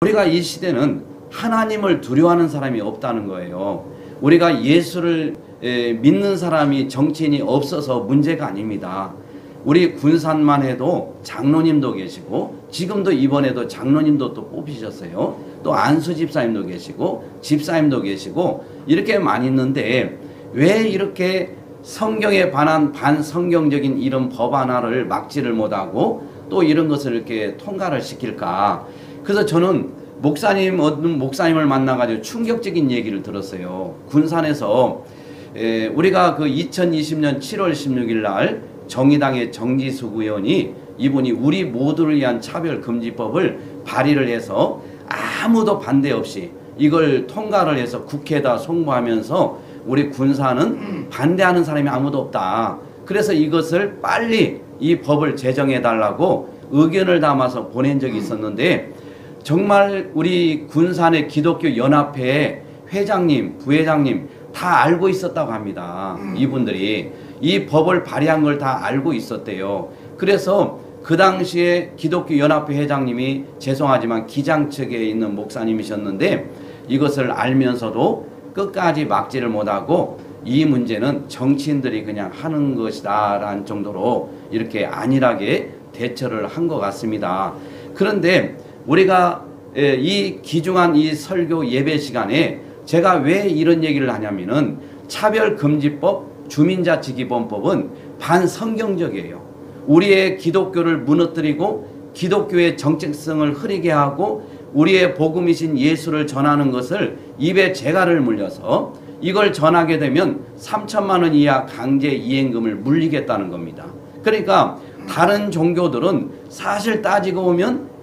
우리가 이 시대는 하나님을 두려워하는 사람이 없다는 거예요. 우리가 예수를 믿는 사람이 정치인이 없어서 문제가 아닙니다. 우리 군산만 해도 장로님도 계시고 지금도 이번에도 장로님도 또 뽑히셨어요. 또 안수 집사님도 계시고 집사님도 계시고 이렇게 많이 있는데 왜 이렇게 성경에 반한 반성경적인 이런 법 하나를 막지를 못하고 또 이런 것을 이렇게 통과를 시킬까? 그래서 저는 어떤 목사님을 만나가지고 충격적인 얘기를 들었어요. 군산에서 우리가 그 2020년 7월 16일 날 정의당의 정지숙 의원이 이분이 우리 모두를 위한 차별금지법을 발의를 해서 아무도 반대 없이 이걸 통과를 해서 국회에다 송부하면서 우리 군산은 반대하는 사람이 아무도 없다. 그래서 이것을 빨리 이 법을 제정해 달라고 의견을 담아서 보낸 적이 있었는데 정말 우리 군산의 기독교 연합회 회장님, 부회장님 다 알고 있었다고 합니다. 이분들이 이 법을 발의한 걸 다 알고 있었대요. 그래서 그 당시에 기독교 연합회 회장님이 죄송하지만 기장 측에 있는 목사님이셨는데 이것을 알면서도 끝까지 막지를 못하고 이 문제는 정치인들이 그냥 하는 것이다 라는 정도로 이렇게 안일하게 대처를 한 것 같습니다. 그런데 우리가 이 귀중한 이 설교 예배 시간에 제가 왜 이런 얘기를 하냐면은 차별금지법, 주민자치기본법은 반성경적이에요. 우리의 기독교를 무너뜨리고 기독교의 정체성을 흐리게 하고 우리의 복음이신 예수를 전하는 것을 입에 재갈을 물려서 이걸 전하게 되면 3천만 원 이하 강제 이행금을 물리겠다는 겁니다. 그러니까 다른 종교들은 사실 따지고 보면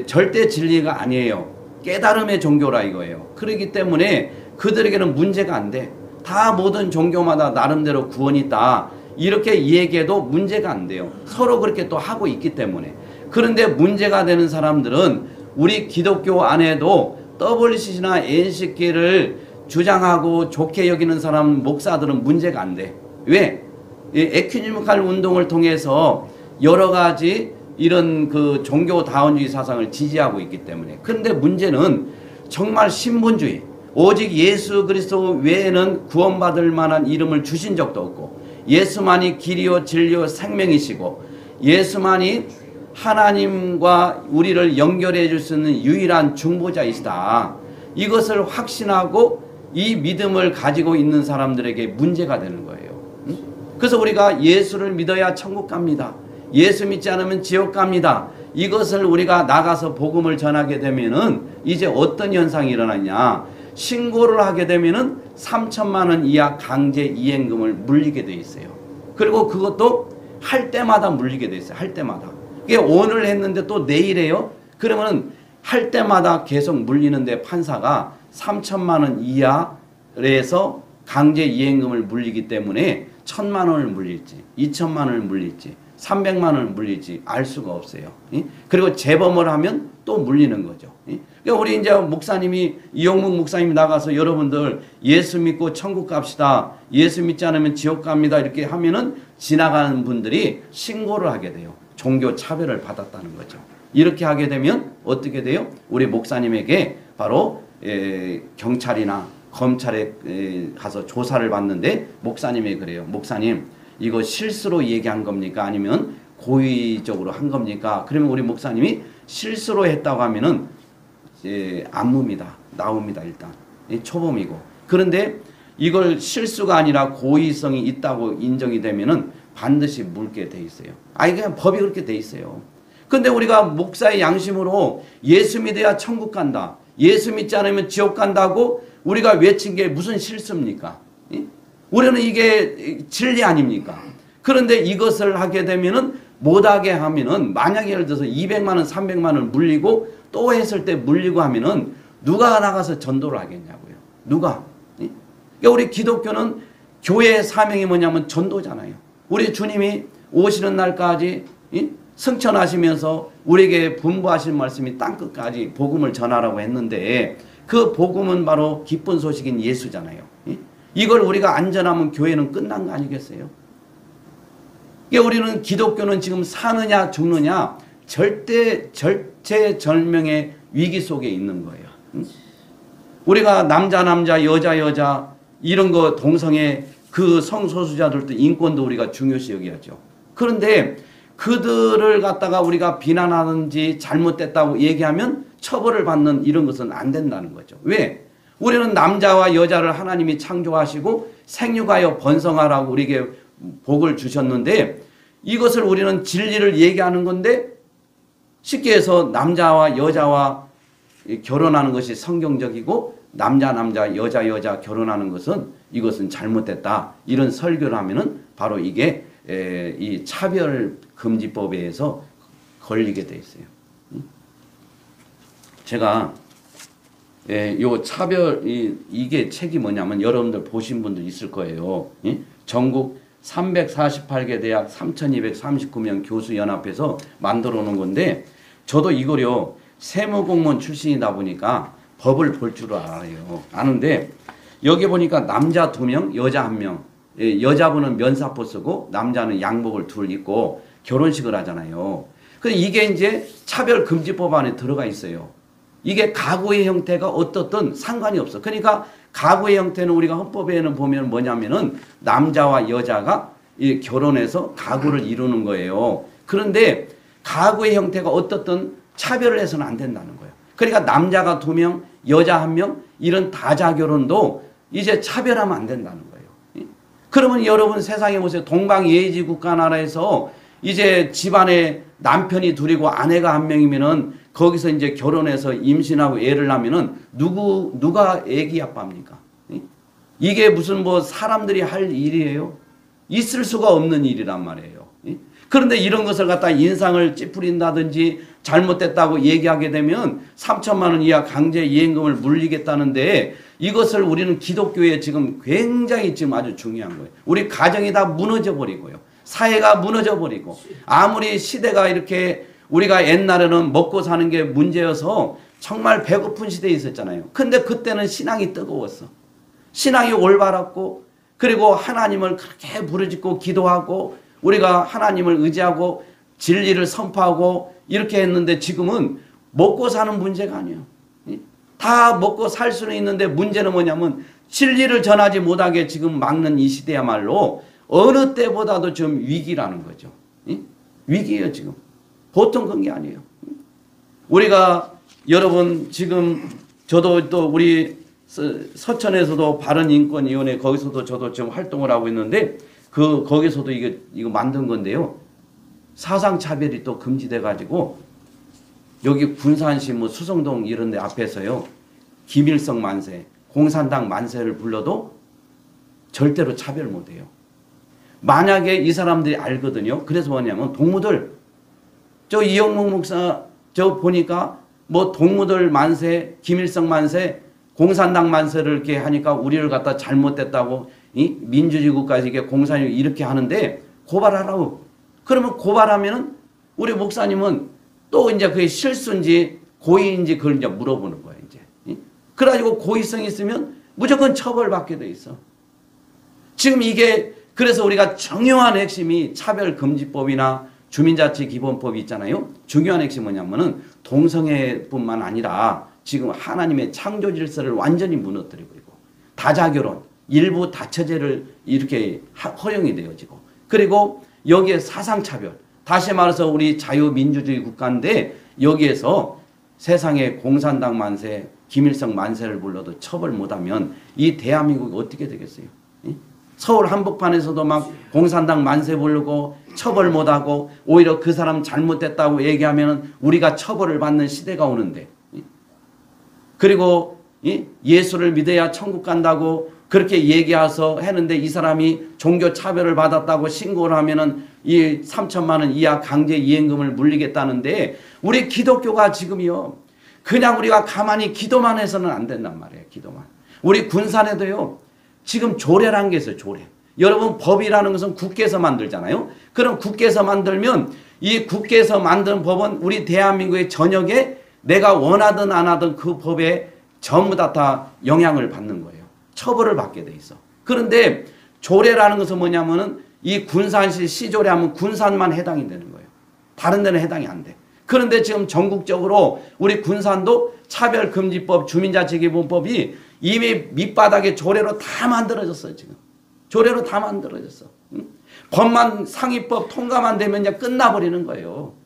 절대 진리가 아니에요. 깨달음의 종교라 이거예요. 그렇기 때문에 그들에게는 문제가 안 돼. 다 모든 종교마다 나름대로 구원이 있다. 이렇게 얘기해도 문제가 안 돼요. 서로 그렇게 또 하고 있기 때문에. 그런데 문제가 되는 사람들은 우리 기독교 안에도 WCC나 NCK를 주장하고 좋게 여기는 사람 목사들은 문제가 안 돼. 왜? 에큐니컬 운동을 통해서 여러 가지 이런 그 종교다원주의 사상을 지지하고 있기 때문에. 그런데 문제는 정말 신분주의, 오직 예수 그리스도 외에는 구원받을 만한 이름을 주신 적도 없고 예수만이 길이요 진리요 생명이시고 예수만이 하나님과 우리를 연결해 줄 수 있는 유일한 중보자이시다. 이것을 확신하고 이 믿음을 가지고 있는 사람들에게 문제가 되는 거예요. 그래서 우리가 예수를 믿어야 천국 갑니다. 예수 믿지 않으면 지옥 갑니다. 이것을 우리가 나가서 복음을 전하게 되면은 이제 어떤 현상이 일어나냐. 신고를 하게 되면은 3천만 원 이하 강제 이행금을 물리게 돼 있어요. 그리고 그것도 할 때마다 물리게 돼 있어요. 할 때마다. 이게 오늘 했는데 또 내일 해요. 그러면은 할 때마다 계속 물리는데 판사가 3천만 원 이하에서 강제 이행금을 물리기 때문에 1,000만 원을 물릴지 2천만 원을 물릴지 300만 원을 물릴지 알 수가 없어요. 그리고 재범을 하면 또 물리는 거죠. 그러니까 우리 이제 목사님이 이용묵 목사님이 나가서 여러분들 예수 믿고 천국 갑시다. 예수 믿지 않으면 지옥 갑니다. 이렇게 하면은 지나가는 분들이 신고를 하게 돼요. 종교 차별을 받았다는 거죠. 이렇게 하게 되면 어떻게 돼요? 우리 목사님에게 바로 경찰이나 검찰에 가서 조사를 받는데 목사님이 그래요. 목사님 이거 실수로 얘기한 겁니까? 아니면 고의적으로 한 겁니까? 그러면 우리 목사님이 실수로 했다고 하면은 안무입니다. 나옵니다. 일단 초범이고. 그런데 이걸 실수가 아니라 고의성이 있다고 인정이 되면은 반드시 물게 돼 있어요. 아니 그냥 법이 그렇게 돼 있어요. 근데 우리가 목사의 양심으로 예수 믿어야 천국 간다. 예수 믿지 않으면 지옥 간다고 우리가 외친 게 무슨 실수입니까? 우리는 이게 진리 아닙니까? 그런데 이것을 하게 되면은 못하게 하면은 만약에 예를 들어서 200만 원, 300만 원 물리고 또 했을 때 물리고 하면은 누가 나가서 전도를 하겠냐고요. 누가? 그러니까 우리 기독교는 교회의 사명이 뭐냐면 전도잖아요. 우리 주님이 오시는 날까지 승천하시면서 우리에게 분부하신 말씀이 땅끝까지 복음을 전하라고 했는데 그 복음은 바로 기쁜 소식인 예수잖아요. 이걸 우리가 안 전하면 교회는 끝난 거 아니겠어요? 우리는 기독교는 지금 사느냐 죽느냐 절체절명의 위기 속에 있는 거예요. 우리가 남자 여자 이런 거 동성애 그 성소수자들도 인권도 우리가 중요시 여겨야죠. 그런데 그들을 갖다가 우리가 비난하는지 잘못됐다고 얘기하면 처벌을 받는 이런 것은 안 된다는 거죠. 왜? 우리는 남자와 여자를 하나님이 창조하시고 생육하여 번성하라고 우리에게 복을 주셨는데 이것을 우리는 진리를 얘기하는 건데 쉽게 해서 남자와 여자와 결혼하는 것이 성경적이고 남자 여자 결혼하는 것은 이것은 잘못됐다. 이런 설교를 하면은 바로 이게 이 차별금지법에 의해서 걸리게 돼 있어요. 제가 요 차별 이게 책이 뭐냐면 여러분들 보신 분들 있을 거예요. 전국 348개 대학 3239명 교수 연합해서 만들어 놓은 건데 저도 이거요 세무공무원 출신이다 보니까 법을 볼 줄 알아요. 아는데 여기 보니까 남자 2명, 여자 1명. 여자분은 면사포 쓰고 남자는 양복을 둘 입고 결혼식을 하잖아요. 근데 이게 이제 차별금지법 안에 들어가 있어요. 이게 가구의 형태가 어떻든 상관이 없어. 그러니까 가구의 형태는 우리가 헌법에는 보면 뭐냐면은 남자와 여자가 결혼해서 가구를 이루는 거예요. 그런데 가구의 형태가 어떻든 차별을 해서는 안 된다는 거예요. 그러니까 남자가 2명, 여자 1명 이런 다자결혼도 이제 차별하면 안 된다는 거예요. 그러면 여러분 세상에 보세요. 동방예의지 국가 나라에서 이제 집안에 남편이 둘이고 아내가 1명이면은 거기서 이제 결혼해서 임신하고 애를 낳으면은 누가 애기 아빠입니까? 이게 무슨 뭐 사람들이 할 일이에요? 있을 수가 없는 일이란 말이에요. 그런데 이런 것을 갖다 인상을 찌푸린다든지 잘못됐다고 얘기하게 되면 3천만 원 이하 강제 이행금을 물리겠다는데 이것을 우리는 기독교에 지금 굉장히 지금 아주 중요한 거예요. 우리 가정이 다 무너져 버리고요. 사회가 무너져 버리고 아무리 시대가 이렇게 우리가 옛날에는 먹고 사는 게 문제여서 정말 배고픈 시대에 있었잖아요. 근데 그때는 신앙이 뜨거웠어. 신앙이 올바랐고 그리고 하나님을 그렇게 부르짖고 기도하고 우리가 하나님을 의지하고 진리를 선포하고 이렇게 했는데 지금은 먹고 사는 문제가 아니에요. 다 먹고 살 수는 있는데 문제는 뭐냐면 진리를 전하지 못하게 지금 막는 이 시대야말로 어느 때보다도 좀 위기라는 거죠. 위기예요 지금. 보통 그런 게 아니에요. 우리가 여러분 지금 저도 또 우리 서천에서도 바른인권위원회 거기서도 저도 지금 활동을 하고 있는데 거기서도 이거 만든 건데요. 사상차별이 또 금지돼 가지고 여기 군산시 뭐 수성동 이런 데 앞에서요. 김일성 만세, 공산당 만세를 불러도 절대로 차별 못 해요. 만약에 이 사람들이 알거든요. 그래서 뭐냐면 동무들 저 이영목 목사 저 보니까 뭐 동무들 만세, 김일성 만세, 공산당 만세를 이렇게 하니까 우리를 갖다 잘못됐다고 민주주의 국가에서 이게 공산이 이렇게 하는데 고발하라고. 그러면 고발하면은 우리 목사님은 또 이제 그게 실수인지 고의인지 그걸 이제 물어보는 거예요, 이제. 그래가지고 고의성이 있으면 무조건 처벌받게 돼 있어. 지금 이게 그래서 우리가 중요한 핵심이 차별금지법이나 주민자치기본법이 있잖아요. 중요한 핵심이 뭐냐면은 동성애뿐만 아니라 지금 하나님의 창조 질서를 완전히 무너뜨리고 있고 다자결혼, 일부 다처제를 이렇게 허용이 되어지고 그리고 여기에 사상차별 다시 말해서 우리 자유민주주의 국가인데 여기에서 세상에 공산당 만세, 김일성 만세를 불러도 처벌 못하면 이 대한민국이 어떻게 되겠어요? 서울 한복판에서도 막 공산당 만세 부르고 처벌 못하고 오히려 그 사람 잘못됐다고 얘기하면 우리가 처벌을 받는 시대가 오는데 그리고 예수를 믿어야 천국 간다고 그렇게 얘기해서 했는데 이 사람이 종교 차별을 받았다고 신고를 하면은 이 3천만 원 이하 강제 이행금을 물리겠다는데 우리 기독교가 지금요 그냥 우리가 가만히 기도만 해서는 안 된단 말이에요. 기도만. 우리 군산에도요 지금 조례라는 게 있어요. 조례. 여러분 법이라는 것은 국회에서 만들잖아요. 그럼 국회에서 만들면 이 국회에서 만든 법은 우리 대한민국의 전역에 내가 원하든 안 하든 그 법에 전부 다 영향을 받는 거예요. 처벌을 받게 돼 있어. 그런데 조례라는 것은 뭐냐면은 이 군산시 시조례하면 군산만 해당이 되는 거예요. 다른 데는 해당이 안 돼. 그런데 지금 전국적으로 우리 군산도 차별금지법, 주민자치기본법이 이미 밑바닥에 조례로 다 만들어졌어요. 지금 조례로 다 만들어졌어. 법만 상위법 통과만 되면 이제 끝나버리는 거예요.